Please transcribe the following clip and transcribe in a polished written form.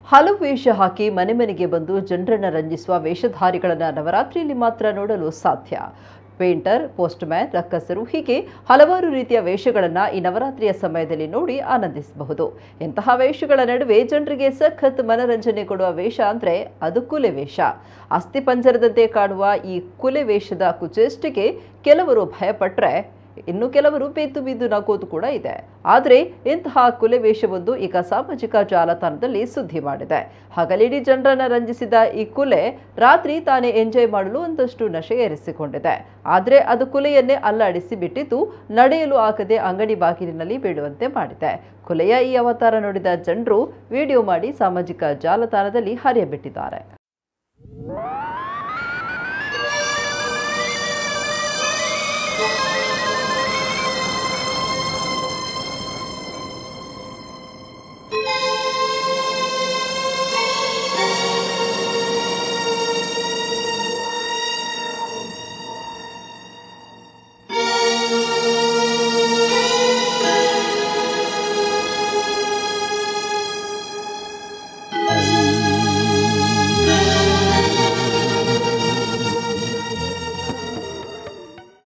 ಹಲವು ವೇಷ ಹಾಕಿ ಮನೆ ಮನೆಗೆ ಬಂದು ಜನರನ್ನು ರಂಜಿಸುವ ವೇಷಧಾರಿಗಳನ್ನು ನವರಾತ್ರಿಯಲ್ಲಿ ಮಾತ್ರ ನೋಡಲು ಸಾಧ್ಯ. ಪೇಂಟರ್, ಪೋಸ್ಟ್ಮ್ಯಾನ್, ರಕ್ಕಸರು ಹೀಗೆ ಹಲವಾರು ರೀತಿಯ ವೇಷಗಳನ್ನು ಈ ನವರಾತ್ರಿಯ ಸಮಯದಲ್ಲಿ ನೋಡಿ ಆನಂದಿಸಬಹುದು. ಇಂತಹ ವೇಷಗಳ ನಡುವೆ ಜನರಿಗೆ ಸಖತ್ ಮನರಂಜನೆ ಕೊಡುವ ವೇಷ ಅಂದ್ರೆ ಅದು ಕುಲೆ ವೇಷ. ಅಸ್ಥಿಪಂಜರದಂತೆ ಕಾಣುವ ಈ ಕುಲೆ ವೇಷದ ಕುಚೇಷ್ಟೆಗೆ ಕೆಲವರು ಭಯಪಟ್ಟರೆ ಇನ್ನು ಕೆಲವರು ಬಿದ್ದು ಬಿದ್ದು ನಗೋದು ಕೂಡ ಇದೆ. ಆದರೆ ಇಂತಹ ಕುಲೆ ವೇಷವೊಂದು ಈಗ ಸಾಮಾಜಿಕ ಜಾಲತಾಣದಲ್ಲಿ ಸುದ್ದಿ ಮಾಡಿದೆ. ಹಗಲಿಡೀ ಜನರನ್ನ ರಂಜಿಸಿದ ಈ ಕುಲೆ ರಾತ್ರಿ ತಾನೇ ಎಂಜಾಯ್ ಮಾಡಲು ಒಂದಷ್ಟು ನಶೆ ಏರಿಸಿಕೊಂಡಿದೆ. ಆದರೆ ಅದು ಕುಲೆಯನ್ನೇ ಅಲ್ಲಾಡಿಸಿ ಬಿಟ್ಟಿದ್ದು ನಡೆಯಲು ಆಗದೆ ಅಂಗಡಿ ಬಾಗಿಲಿನಲ್ಲಿ ಬೀಳುವಂತೆ ಮಾಡಿದೆ. ಕುಲೆಯ ಈ ಅವತಾರ ನೋಡಿದ ಜನರು ವಿಡಿಯೋ ಮಾಡಿ ಸಾಮಾಜಿಕ ಜಾಲತಾಣದಲ್ಲಿ ಹರಿಯಬಿಟ್ಟಿದ್ದಾರೆ.